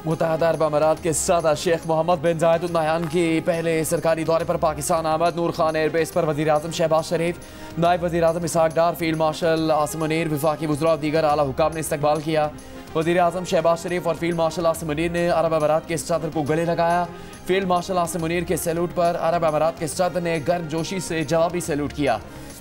मुत्तहदा अरब अमारात के सदर शेख मोहम्मद बिन जायद अल नहयान की पहले सरकारी दौरे पर पाकिस्तान आमद। नूर खान एयरबेस पर वज़ीर आज़म शहबाज शरीफ, नायब वज़ीर आज़म इसहाक डार, फील्ड मार्शल आसिम मुनीर, वफाकी वज़रा और दीगर आला हुकाम ने इस्तकबाल किया। वज़ीर आज़म शहबाज शरीफ और फील्ड मार्शल आसिम मुनीर ने अरब अमारात के सदर को गले लगाया। फील्ड मार्शल आसिम मुनीर के सैल्यूट पर अरब अमारात के सदर ने गर्मजोशी से जवाबी सैल्यूट किया।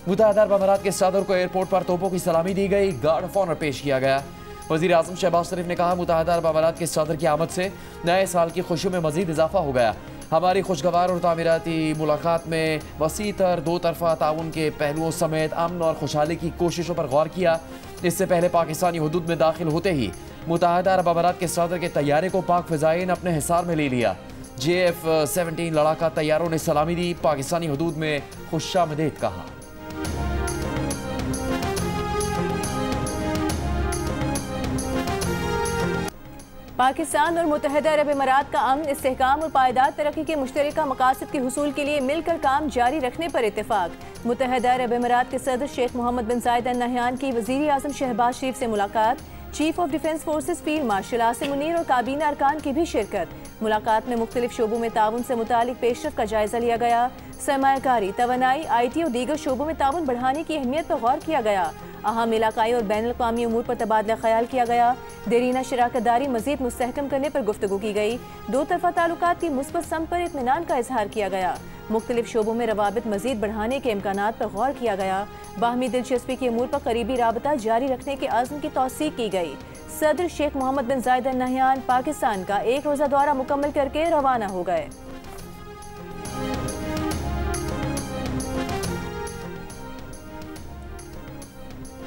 मुत्तहदा अरब अमारात के सदर को एयरपोर्ट पर तोपों की सलामी दी गई, गार्ड ऑफ ऑनर पेश किया गया। वज़ीर आज़म शहबाज शरीफ ने कहा, मुत्तहदा अरब अमारात के सदर की आमद से नए साल की खुशियों में मज़ीद इजाफा हो गया। हमारी खुशगवार और तामीराती मुलाकात में वसी तर दो तरफ़ा ताउन के पहलुओं समेत अमन और खुशहाली की कोशिशों पर गौर किया। इससे पहले पाकिस्तानी हुदूद में दाखिल होते ही मुत्तहदा अरब अमारात के सदर के तैयारे को पाक फ़िज़ाई ने अपने हिसार में ले लिया। JF-17 लड़ाका तैयारों ने सलामी दी, पाकिस्तानी हुदूद में खुशामदीद कहा। पाकिस्तान और मुत्तहदा अरब अमारात का अमन, इस्तेहकाम और पायदार तरक्की के मुश्तरका मकासद के हुसूल के लिए मिलकर काम जारी रखने पर इत्तेफाक। मुत्तहदा अरब अमारात के सदर शेख मोहम्मद बिन जायद अल नहयान की वज़ीर आज़म शहबाज शरीफ से मुलाकात, chief of defence forces field marshal Asim Munir और काबीना अरकान की भी शिरकत। मुलाकात में मुख्तलिफ शोबों में ताउन से मुतालिक पेशरफ का जायजा लिया गया। सरमायाकारी, तवानाई, IT और दीगर शोबों में ताउन बढ़ाने की अहमियत पर गौर किया गया। अहम इलाकाई और बैन अल-अक़वामी उमूर पर तबादला ख्याल किया गया। देरीना शराकतदारी मज़ीद मुस्तहकम करने पर गुफ्तगू की गई। दो तरफ़ा ताल्लुकात की मुस्बत सम पर इत्मीनान का इजहार किया गया। मुख्तलिफ शोबों में रवाबित मज़ीद बढ़ाने के इम्कानात पर गौर किया गया। बाहमी दिलचस्पी के उमूर पर करीबी राबता जारी रखने के आज़म की तौसीक की गई। सदर शेख मोहम्मद बिन जायद अल नहयान पाकिस्तान का एक रोज़ा दौरा मुकम्मल करके रवाना हो गए।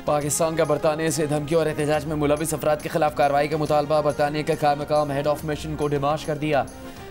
पाकिस्तान का बरतानिया से धमकी और एहतजाज में मुलविस अफराद के खिलाफ कार्रवाई का मुतालबा। बरतानिया के कायम मकाम हेड ऑफ मिशन को डिमाश कर दिया।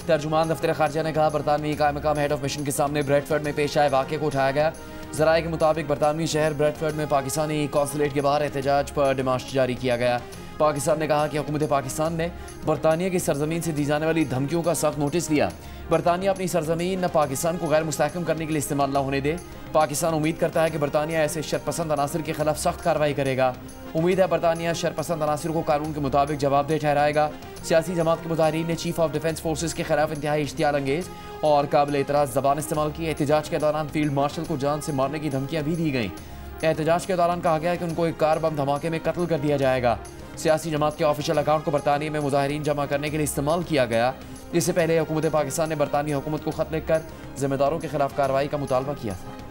तर्जुमान दफ्तर खारजा ने कहा, बरतानवी कायम मकाम हेड ऑफ मिशन के सामने ब्रेडफर्ड में पेश आए वाक़े को उठाया गया। ज़राए के मुताबिक बरतानवी शहर ब्रेडफर्ड में पाकिस्तानी कौंसलेट के बाहर एहतजाज पर डिमाश जारी किया गया। पाकिस्तान ने कहा कि हुकूमत पाकिस्तान ने बरतानिया की सरजमीन से दी जाने वाली धमकियों का सख्त नोटिस लिया। बरतानिया अपनी सरजमीन न पाकिस्तान को गैर मुस्तहकम करने के लिए इस्तेमाल न होने दे। पाकिस्तान उम्मीद करता है कि बरतानिया ऐसे शरपसंद अनासर के खिलाफ सख्त कार्रवाई करेगा। उम्मीद है बरतानिया शरपसंद अनासर को कानून के मुताबिक जवाबदेह ठहराएगा। सियासी जमात के मुजाहिरीन ने चीफ ऑफ डिफेंस फोर्सेस के खिलाफ इंतहाई इश्तियाल अंगेज और काबिल एतराज़ ज़बान इस्तेमाल की। एहतजाज के दौरान फील्ड मार्शल को जान से मारने की धमकियाँ भी दी गईं। एहतजाज के दौरान कहा गया कि उनको एक कार बम धमाके में कत्ल कर दिया जाएगा। सियासी जमात के ऑफिशियल अकाउंट को बरतानिया में मुजाहिरीन जमा करने के लिए इस्तेमाल किया गया। इससे पहले हुकूमत पाकिस्तान ने बरतानिया हुकूमत को खत लिखकर जिम्मेदारों के खिलाफ कार्रवाई का मुतालबा किया था।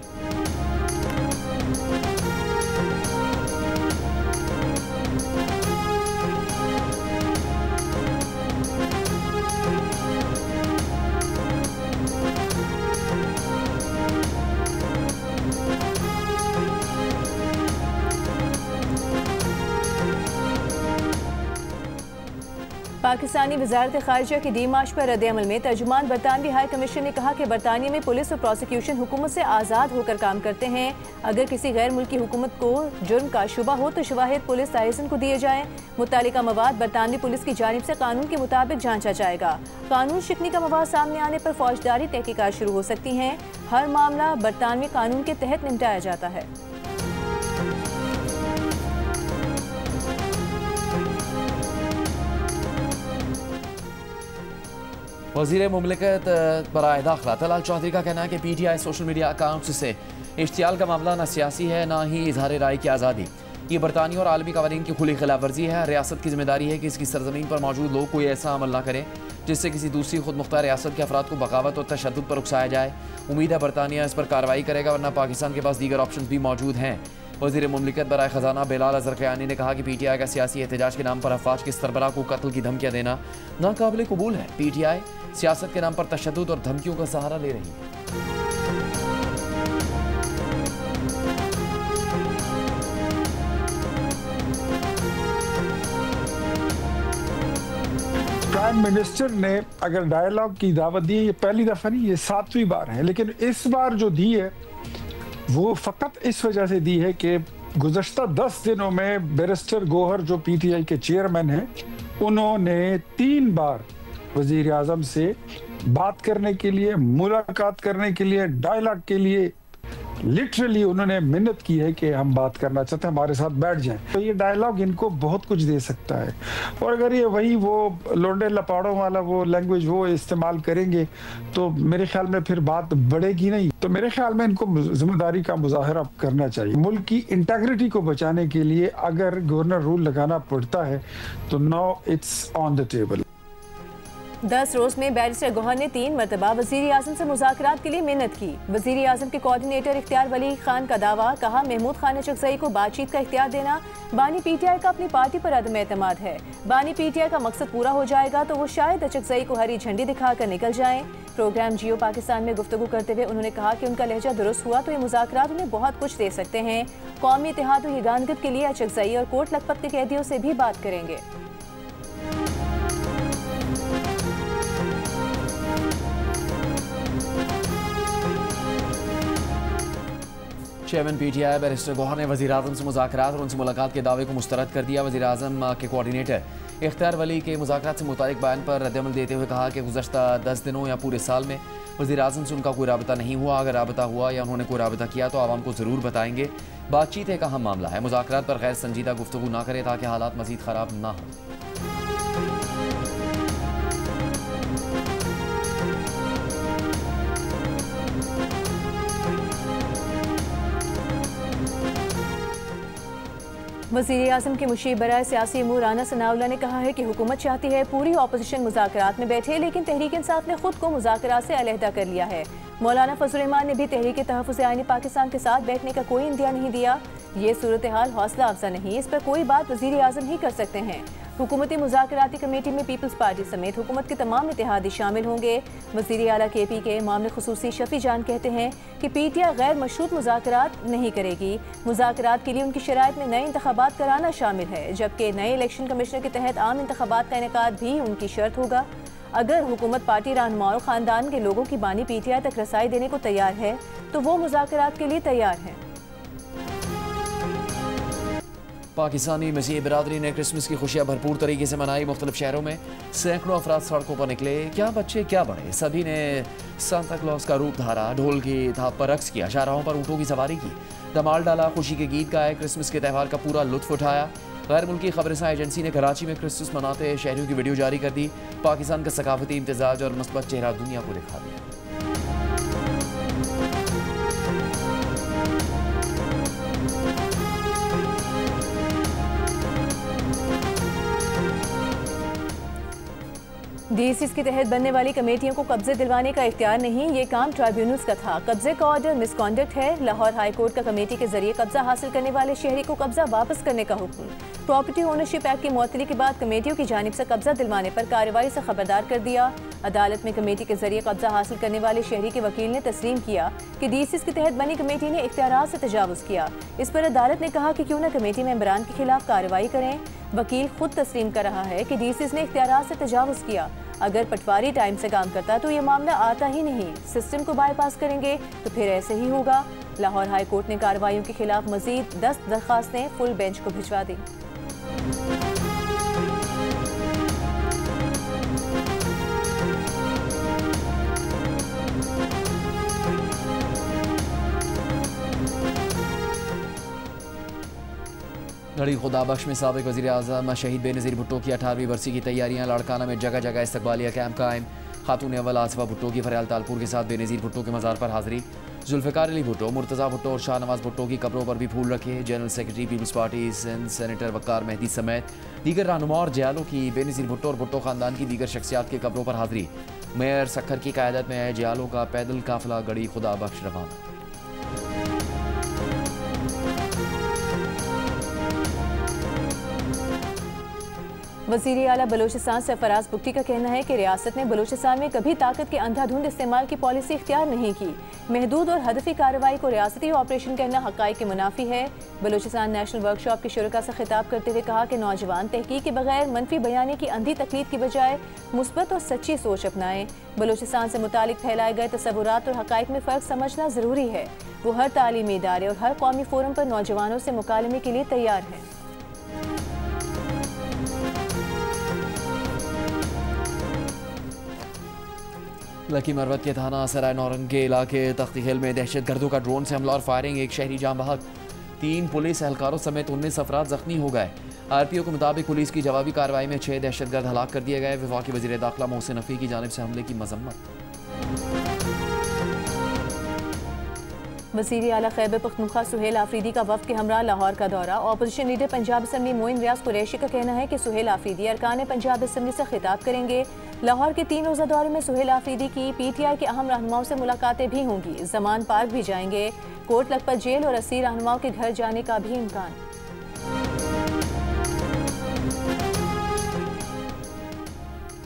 पाकिस्तानी वज़ारत ख़ारिजा की डीमार्च पर रद्द-ए-अमल में तर्जुमान बरतानवी हाई कमीशन ने कहा कि बरतानिया में पुलिस और प्रोसिक्यूशन हुकूमत से आज़ाद होकर काम करते हैं। अगर किसी गैर मुल्की हुकूमत को जुर्म का शुबा हो तो शवाहिद पुलिस लाइसेंस को दिए जाएँ। मुत्तालिका मवाद बरतानवी पुलिस की जानिब से कानून के मुताबिक जांचा जाएगा। कानून शिकनी का मवाद सामने आने पर फौजदारी तहकीकात शुरू हो सकती हैं। हर मामला बरतानवी कानून के तहत निपटाया जाता है। वज़ीर मुमलिकत बराए दाखिला तलाल चौधरी का कहना है कि PTI सोशल मीडिया अकाउंट्स से इश्तियाल का मामला न सियासी है न ही इजहार राय की आज़ादी। ये बरतानिया और आलमी कवानीन की खुली खिलाफ वर्जी है। रियासत की जिम्मेदारी है कि इसकी सरजमीन पर मौजूद लोग कोई ऐसा अमल न करें जिससे किसी दूसरी खुद मुख्तार रियासत के अफराद को बगावत और तशद्दुद पर उकसाया जाए। उम्मीद है बरतानिया इस पर कार्रवाई करेगा, वरना पाकिस्तान के पास दीगर ऑप्शन भी मौजूद हैं। वज़ीर मुमलिकत बराए ख़जाना बिलाल अज़रक़यानी ने कहा कि PTI का सियासी एहतजाज के नाम पर अफवाज के सरबराह को कत्ल की धमकियाँ देना नाकाबिल कबूल है। PTI सियासत के नाम पर तशद्दुद और धमकियों का सहारा ले रही है। प्राइम मिनिस्टर ने अगर डायलॉग की दावत दी है, ये पहली दफ़ा नहीं, ये 7वीं बार है, लेकिन इस बार जो दी है वो फ़कत इस वजह से दी है कि गुज़श्ता 10 दिनों में बैरिस्टर गोहर जो PTI के चेयरमैन हैं, उन्होंने 3 बार वज़ीर आज़म से बात करने के लिए, मुलाकात करने के लिए, डायलॉग के लिए लिटरली उन्होंने मिन्नत की है कि हम बात करना चाहते हैं, हमारे साथ बैठ जाएं। तो ये डायलॉग इनको बहुत कुछ दे सकता है। और अगर ये वही वो लोंडे लपाड़ों वाला वो लैंग्वेज वो इस्तेमाल करेंगे तो मेरे ख्याल में फिर बात बढ़ेगी नहीं। तो मेरे ख्याल में इनको जिम्मेदारी का मुजाहरा करना चाहिए। मुल्क की इंटेग्रिटी को बचाने के लिए अगर गवर्नर रूल लगाना पड़ता है तो now it's on the table. 10 रोज में बैरिस्टर गौहर ने 3 मरतबा वजीर आजम से मुज़ाकरात के लिए मिन्नत की। वजीर आजम के कोऑर्डिनेटर इख्तियार वली खान का दावा, कहा महमूद खान अचकजई को बातचीत का इख्तियार देना बानी पीटीआई का अपनी पार्टी पर अदम एतमाद है। बानी पीटीआई का मकसद पूरा हो जाएगा तो वो शायद अचकजई को हरी झंडी दिखाकर निकल जाएं। प्रोग्राम जियो पाकिस्तान में गुफ्तगू करते हुए उन्होंने कहा कि उनका लहजा दुरुस्त हुआ तो ये मुज़ाकरात उन्हें बहुत कुछ दे सकते हैं। कौमी इत्तेहाद और यगानगत के लिए अचकजई और कोट लखपत के कैदियों से भी बात करेंगे। चेयरमैन पीटीआई बैरिस्टर गौहर ने वज़ीर आज़म से मुज़ाकरात और उनसे मुलाकात के दावे को मुस्तरद कर दिया। वज़ीर आज़म के कोऑर्डिनेटर इख्तियार वली के मुज़ाकरात से मुतालिक बयान पर रद्दअमल देते हुए कहा कि गुज़श्ता 10 दिनों या पूरे साल में वज़ीर आज़म से उनका कोई राबता नहीं हुआ। अगर राबता हुआ या उन्होंने कोई राबता किया तो आवाम को ज़रूर बताएंगे। बातचीत एक अहम मामला है, मुज़ाकरात पर गैर संजीदा गुफ्तगू ना करें ताकि हालात मज़ीद ख़राब ना हों। वज़ीर आज़म के मुशीर बराए सियासी अमूर राना सनाउल्लाह ने कहा है कि हुकूमत चाहती है पूरी अपोजिशन मुज़ाकरात में बैठे, लेकिन तहरीक इंसाफ ने खुद को मुज़ाकरात से अलहदा कर लिया है। मौलाना फजल रहमान ने भी तहरीक तहफ़्फ़ुज़ आईन पाकिस्तान के साथ बैठने का कोई इंदिया नहीं दिया। ये सूरत हाल हौसला अफजा नहीं, इस पर कोई बात वज़ीर आज़म ही कर सकते हैं। हुकूमती मुज़ाकराती कमेटी में पीपल्स पार्टी समेत हुकूमत के तमाम इत्तेहादी शामिल होंगे। वज़ीर आला KP के मामले खुसूसी शफी जान कहते हैं कि PTI गैर मशरूत मुज़ाकरात नहीं करेगी। मुज़ाकरात के लिए उनकी शराइत में नए इंतखाबात कराना शामिल है, जबकि नए इलेक्शन कमिश्नर के तहत आम इंतखाबात का इनेकाद भी उनकी शर्त होगा। अगर हुकूमत पार्टी रहनुमा और ख़ानदान के लोगों की बानी PTI तक रसाई देने को तैयार है तो वो मुज़ाकरात के लिए तैयार है। पाकिस्तानी मसीही बिरादरी ने क्रिसमस की खुशियां भरपूर तरीके से मनाई। मुख्तलिफ शहरों में सैकड़ों अफराद सड़कों पर निकले, क्या बच्चे क्या बड़े, सभी ने सांता क्लॉज का रूप धारा, ढोल की थाप पर रक्स किया, शाहराहों पर ऊँटों की सवारी की, धमाल डाला, खुशी के गीत गाए, क्रिसमस के त्यौहार का पूरा लुत्फ उठाया। गैर मुल्की खबरसां एजेंसी ने कराची में क्रिसमस मनाते शहरियों की वीडियो जारी कर दी। पाकिस्तान का सकाफती इम्तिजाज और मुस्बत चेहरा दुनिया को दिखा दिया। DCs के तहत बनने वाली कमेटियों को कब्जे दिलवाने का इख्तियार नहीं, ये काम ट्राइब्यूनल्स का था। कब्जे का ऑर्डर मिसकॉन्डक्ट है। लाहौर हाई कोर्ट का कमेटी के जरिए कब्जा हासिल करने वाले शहरी को कब्जा वापस करने का हुक्म। प्रॉपर्टी ओनरशिप एक्ट की मुअत्तली के बाद कमेटियों की जानिब से कब्जा दिलवाने पर कार्रवाई से खबरदार कर दिया। अदालत में कमेटी के जरिए कब्जा हासिल करने वाले शहरी के वकील ने तस्लीम किया कि DCs के तहत बनी कमेटी ने इख्तियारात से तजावुज किया। इस पर अदालत ने कहा कि क्यों न कमेटी मेंबरान के खिलाफ कार्रवाई करें। वकील खुद तस्लीम कर रहा है कि DCs ने इख्तियारात से तजावुज किया। अगर पटवारी टाइम से काम करता तो ये मामला आता ही नहीं। सिस्टम को बाईपास करेंगे तो फिर ऐसे ही होगा। लाहौर हाई कोर्ट ने कार्रवाइयों के खिलाफ मजीद 10 दरखास्तें फुल बेंच को भिजवा दी। लड़ी खुदाबख्श में साबिक वज़ीर आज़म शहीद बेनज़ीर भुट्टो की 18वीं बरसी की तैयारियां। लाड़काना में जगह जगह इस्तकबालिया कैंप कायम। खातून अव्वल आसिफा भुट्टो की फरयाल तालपुर के साथ बेनज़ीर भुट्टो के मज़ार पर हाज़िरी। जुल्फ़िकार अली भुट्टो, मुर्तज़ा भुट्टो और शाहनवाज भुट्टो की कब्रों पर भी फूल रखे। General secretary People's Party Sindh senator Waqar Mehdi समेत दीगर रहनुमा और जयालों की बेनज़ीर भुट्टो और भुट्टो ख़ानदान की दीगर शख्सियात के कब्रों पर हाज़िरी। मेयर सखर की क़यादत में जयालों का पैदल काफ़िला गड़ी खुदाबख्श रवाना। वज़ीर आला बलोचिस्तान सरफराज बुगटी का कहना है कि रियासत ने बलोचिस्तान में कभी ताकत के अंधाधुंध इस्तेमाल की पॉलिसी इख्तियार नहीं की। महदूद और हदफी कार्रवाई को रियासती ऑपरेशन कहना हक़ाइक़ के मुनाफी है। बलोचिस्तान नेशनल वर्कशॉप के शुरका से खिताब करते हुए कहा कि नौजवान तहकीक के बगैर मनफी बयानी की अंधी तकलीद की बजाय मुस्बत और सच्ची सोच अपनाएं। बलोचिस्तान से मुतालिक फैलाए गए तसव्वुरात और हक़ाइक़ में फ़र्क समझना ज़रूरी है। वो हर तालीमी इदारे और हर कौमी फोरम पर नौजवानों से मुकालमे के लिए तैयार हैं। लकी मरवत के थाना सराय नौरंग के इलाके तख्ती हिल में दहशतगर्दों का ड्रोन से हमला और फायरिंग, एक शहरी जाम बहक, 3 पुलिस एहलकारों समेत 19 अफराद जख्मी हो गए। आरपीओ के मुताबिक पुलिस की जवाबी कार्रवाई में 6 दहशतगर्द हलाक कर दिए गए। वफाकी वज़ीर दाखिला मोहसिन नकवी की जानिब से हमले की मजम्मत। वज़ीर आला खैबर पख्तूनख्वा सुहेल आफरीदी का वफ़द के हमरा लाहौर का दौरा। Opposition leader Punjab assembly Moin Riaz Qureshi का कहना है कि सुहेल आफरीदी अरकान पंजाब असम्बली से खिताब करेंगे। लाहौर के 3 रोज़ा दौरे में सुहेल आफरीदी की PTI के अहम रहनुमाओं से मुलाकातें भी होंगी। जमान पार्क भी जाएंगे। कोट लखपत जेल और असीर रहनुमाओं के घर जाने का भी इम्कान।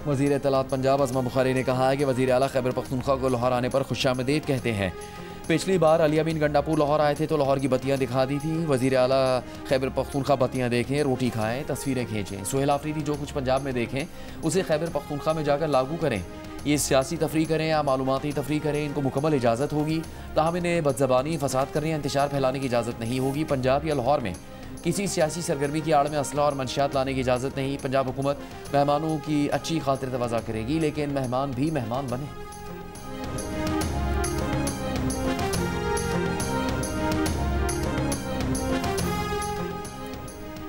वज़ीर इत्तलात पंजाब अज़मा बुखारी ने कहा है कि वज़ीर आला खैबर पख्तूनख्वा को लाहौर आने पर खुशामदीद कहते हैं। पिछली बार अली अमीन गंडापुर लाहौर आए थे तो लाहौर की बत्तियां दिखा दी थी। वज़ीर आला खैबर पख्तूनख्वा बत्तियां देखें, रोटी खाएं, तस्वीरें खींचें। सुहेल आफरीदी जो कुछ पंजाब में देखें उसे खैबर पख्तूनख्वा में जाकर लागू करें। ये सियासी तफरी करें या मालूमाती तफरी करें, इनको मुकम्मल इजाज़त होगी। ताहम इन्हें बदज़बानी, फसाद करने या इंतशार फैलाने की इजाज़त नहीं होगी। पंजाब या लाहौर में किसी सियासी सरगर्मी की आड़ में असला और मंशियात लाने की इजाज़त नहीं। पंजाब हुकूमत मेहमानों की अच्छी खातिर तवज़ा करेगी, लेकिन मेहमान भी मेहमान बने।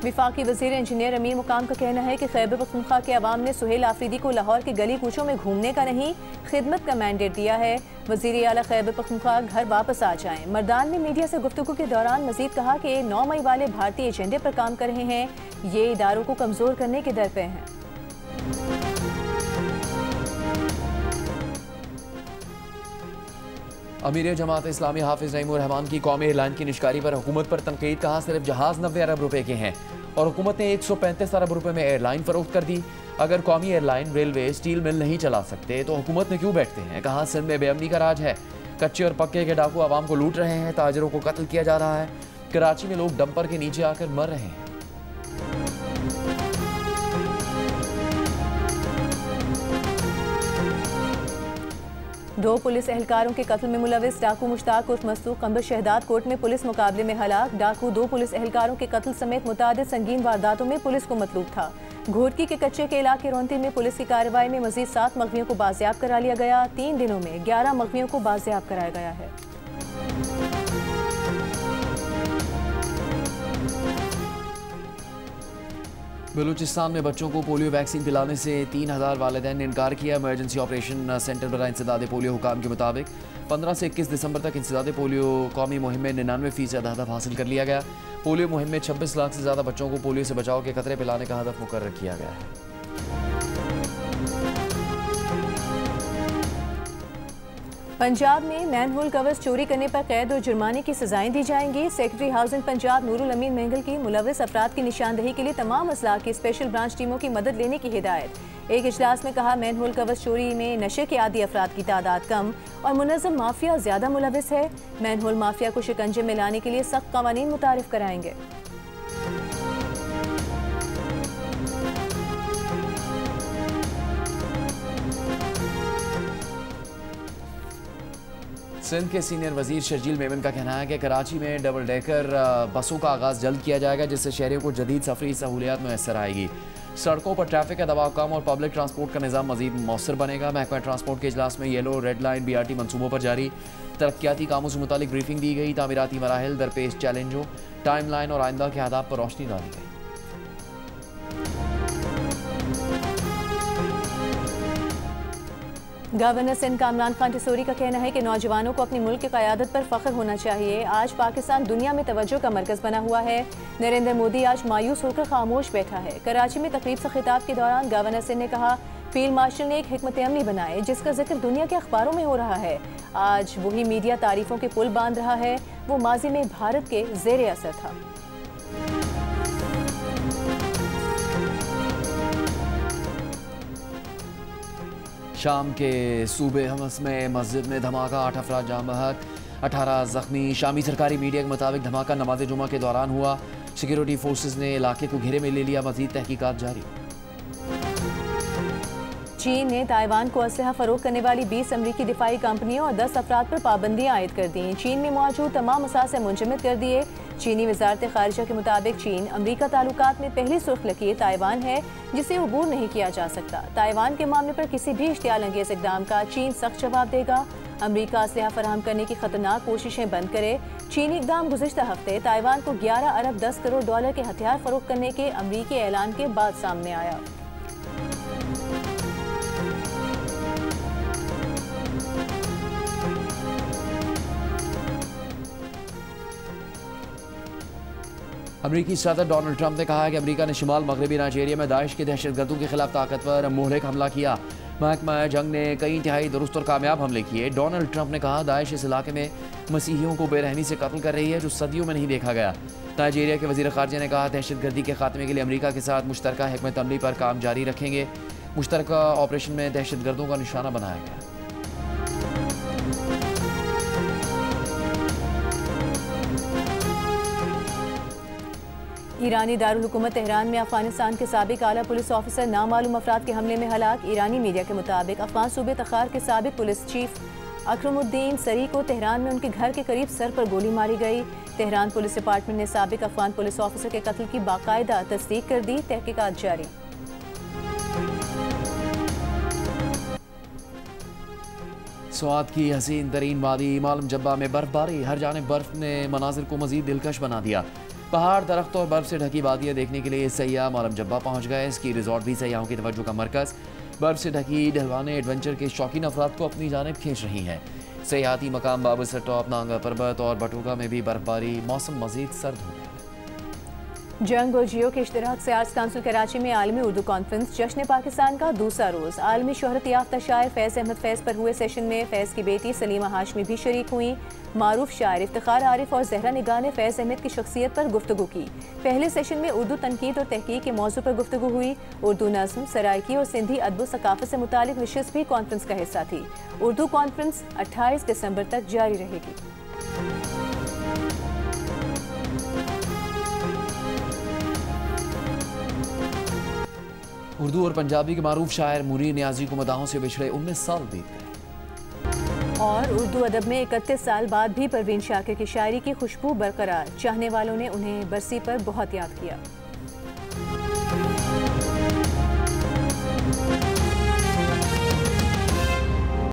विफाकी वज़ीर इंजीनियर अमीर मुकाम का कहना है कि खैबर पख्तूनख्वा के अवाम ने सुहेल आफरीदी को लाहौर के गली कूचों में घूमने का नहीं, खिदमत का मैंडेट दिया है। वज़ीर आला खैबर पख्तूनख्वा घर वापस आ जाएं। मर्दान ने मीडिया से गुफ्तगू के दौरान मजीद कहा कि 9 मई वाले भारतीय एजेंडे पर काम कर रहे हैं, ये इदारों को कमज़ोर करने के दर पे हैं। अमीर जमात इस्लामी हाफिज नईमुर रहमान की कौमी एयरलाइन की निष्कारी पर हुकूमत पर तनकीद। कहा सिर्फ जहाज़ 90 अरब रुपए के हैं और हुकूमत ने 135 अरब रुपए में एयरलाइन फरोख्त कर दी। अगर कौमी एयरलाइन, रेलवे, स्टील मिल नहीं चला सकते तो हुकूमत में क्यों बैठते हैं। कहा सिंध में बेअमनी का राज है, कच्चे और पक्के के डाकू आवाम को लूट रहे हैं, ताजरों को कत्ल किया जा रहा है। कराची में लोग डंपर के नीचे आकर मर रहे हैं। दो पुलिस एहलकारों के कत्ल में मुलविस डाकू मुश्ताक उर्फ मस्तूक कंबर शहदाद कोर्ट में पुलिस मुकाबले में हलाक। डाकू 2 पुलिस एहलकारों के कत्ल समेत मुतादिद संगीन वारदातों में पुलिस को मतलूब था। घोटकी के कच्चे के इलाके रोंती में पुलिस की कार्रवाई में मजीद 7 मगवियों को बाजियाब करा लिया गया। 3 दिनों में 11 मगवियों को बाजियाब कराया गया है। बलूचिस्तान में बच्चों को पोलियो वैक्सीन पिलाने से 3000 वालिदैन ने इनकार किया। इमरजेंसी ऑपरेशन सेंटर बराए इंसदाद पोलियो हुकाम के मुताबिक 15 से 21 दिसंबर तक इंसदाद पोलियो कौमी मुहिम में 99% हदफ हासिल कर लिया गया। पोलियो मुहिम में 26 लाख से ज़्यादा बच्चों को पोलियो से बचाव के खतरे पिलाने का हदफ मुकर्रर किया गया है। पंजाब में मैनहोल कवर्स चोरी करने पर कैद और जुर्माने की सजाएं दी जाएंगी। सेक्रेटरी हाउसिंग पंजाब नूरुल अमीन महंगल की मुलविस अफराद की निशानदही के लिए तमाम अजला की स्पेशल ब्रांच टीमों की मदद लेने की हिदायत। एक इजलास में कहा मैनहोल कवर्स चोरी में नशे के आदी अफराद की तादाद कम और मुनज़्ज़म माफिया ज़्यादा मुलविस है। मैनहोल माफिया को शिकंजे में लाने के लिए सख्त कवानीन मुतारिफ कराएंगे। सिंध के सीनियर वजीर शर्जील मेमन का कहना है कि कराची में डबल डेकर बसों का आगाज़ जल्द किया जाएगा, जिससे शहरियों को जदीद सफरी सहूलियात मैसर आएगी। सड़कों पर ट्रैफिक का दबाव कम और पब्लिक ट्रांसपोर्ट का निज़ाम मजीद मौसर बनेगा। महकमा ट्रांसपोर्ट के इजलास में येलो, रेड लाइन, BRT मनसूबों पर जारी तरक्याती कामों से मुतालिक ब्रीफिंग दी गई। तामीराती मराहिल, दरपेश चैलेंजों, टाइम लाइन और आइंदा के आदाब पर रोशनी डाली गई। गवर्नर सिंध का इमरान खान टिसोरी का कहना है कि नौजवानों को अपने मुल्क की क़यादत पर फ़ख्र होना चाहिए। आज पाकिस्तान दुनिया में तवज्जो का मरकज़ बना हुआ है। नरेंद्र मोदी आज मायूस होकर खामोश बैठा है। कराची में तकरीब से खिताब के दौरान गवर्नर सिंध ने कहा फील्ड मार्शल ने एक हिकमत अमली बनाए जिसका जिक्र दुनिया के अखबारों में हो रहा है। आज वही मीडिया तारीफों के पुल बांध रहा है, वो माजी में भारत के ज़ेरे असर था। शाम के सूबे हमस में मस्जिद में धमाका, 8 अफराद जाम बहक, 18 जख्मी। शामी सरकारी मीडिया के मुताबिक धमाका नमाज जुमा के दौरान हुआ। सिक्योरिटी फोर्सेस ने इलाके को घेरे में ले लिया। मजीद तहकीकात जारी। चीन ने ताइवान को असलहा फरोख्त करने वाली 20 अमरीकी दिफाई कंपनियों और 10 अफराद पर पाबंदियां आयद कर दी। चीन में मौजूद तमाम असासे मुंजमद कर दिए। चीनी वजारत खारिजा के मुताबिक चीन अमरीका ताल्लुकात में पहली सुर्ख लकीर ताइवान है जिसे अबूर नहीं किया जा सकता। ताइवान के मामले पर किसी भी इश्तियाल अंगेज इकदाम का चीन सख्त जवाब देगा। अमरीका असलहा फराहम करने की खतरनाक कोशिशें बंद करे। चीनी इकदाम गुज़िश्ता हफ्ते ताइवान को 11 अरब 10 करोड़ डॉलर के हथियार फरोख्त करने के अमरीकी ऐलान के बाद सामने आया। अमरीकी सदर डोनाल्ड ट्रंप ने कहा है कि अमरीका ने शुमाल मगरबी नाइजीरिया में दाइश के दहशतगर्दों के खिलाफ ताकतवर मुहलिक हमला किया। महकमा जंग ने कई इंतहाई दुरुस्त और कामयाब हमले किए। डोनाल्ड ट्रंप ने कहा दाइश इस इलाके में मसीहियों को बेरहमी से कत्ल कर रही है जो सदियों में नहीं देखा गया। नाइजीरिया के वज़ीर ख़ारजा ने कहा दहशतगर्दी के खात्मे के लिए अमरीका के साथ मुश्तरका हिकमत अमली पर काम जारी रखेंगे। मुश्तरका ऑपरेशन में दहशतगर्दों का निशाना बनाया गया। ईरानी दारुल हुकूमत तेहरान में अफगानिस्तान के साबिक आला पुलिस ऑफिसर नामालूम अफराद के हमले में हलाक। ईरानी मीडिया के मुताबिक अफगान सूबे तखार के साबिक पुलिस चीफ अकरमुद्दीन सरी को तेहरान में उनके घर के करीब सर पर गोली मारी गई। तेहरान पुलिस डिपार्टमेंट ने साबिक अफगान पुलिस ऑफिसर के कत्ल की बाकायदा तस्दीक कर दी। तहकीकात जारी। स्वात की हसीन तरीन वादी मालूम जब्बा में बर्फबारी, हर जानिब बर्फ ने मनाजिर को मजीद दिलकश बना दिया। पहाड़, दरख्त और बर्फ से ढकी वादियाँ देखने के लिए सयाह मालूम जब्बा पहुँच गए। स्की रिजॉर्ट भी सयाहों की तवज्जो का मरकज़। बर्फ से ढकी ढलवाने एडवेंचर के शौकीन अफराद को अपनी जानिब खींच रही हैं। सयाहती मकाम बाबूसर टॉप, नांगा पर्वत और बटुका में भी बर्फबारी। मौसम मजीद सर्द हो गया। जंग और जियो के इश्तराक से आर्ट्स काउंसिल कराची में आलमी उर्दू कॉन्फ्रेंस जश्न पाकिस्तान का दूसरा रोज़। आलमी शोहरत याफ्ता शायर फैज़ अहमद फैज़ पर हुए सेशन में फैज़ की बेटी सलीमा हाशमी भी शरीक हुई। मारूफ शायर इफ्तिखार आरिफ और जहरा निगाह ने फैज़ अहमद की शख्सियत पर गुफ्तगू की। पहले सेशन में उर्दू तनकीद और तहकीक के मौजू पर गुफ्तगू हुई। उर्दू नज़्म, सराइकी और सिंधी अदब सकाफ़त से मुतालिक विशेष भी कॉन्फ्रेंस का हिस्सा थी। उर्दू कॉन्फ्रेंस 28 दिसंबर तक जारी रहेगी। उर्दू और पंजाबी के मारूफ शायर मुनीर नियाजी को मदाहों से बिछड़े 19 साल बीत गए। और उर्दू अदब में 31 साल बाद भी परवीन शाकिर की शायरी की खुशबू बरकरार। चाहने वालों ने उन्हें बरसी पर बहुत याद किया।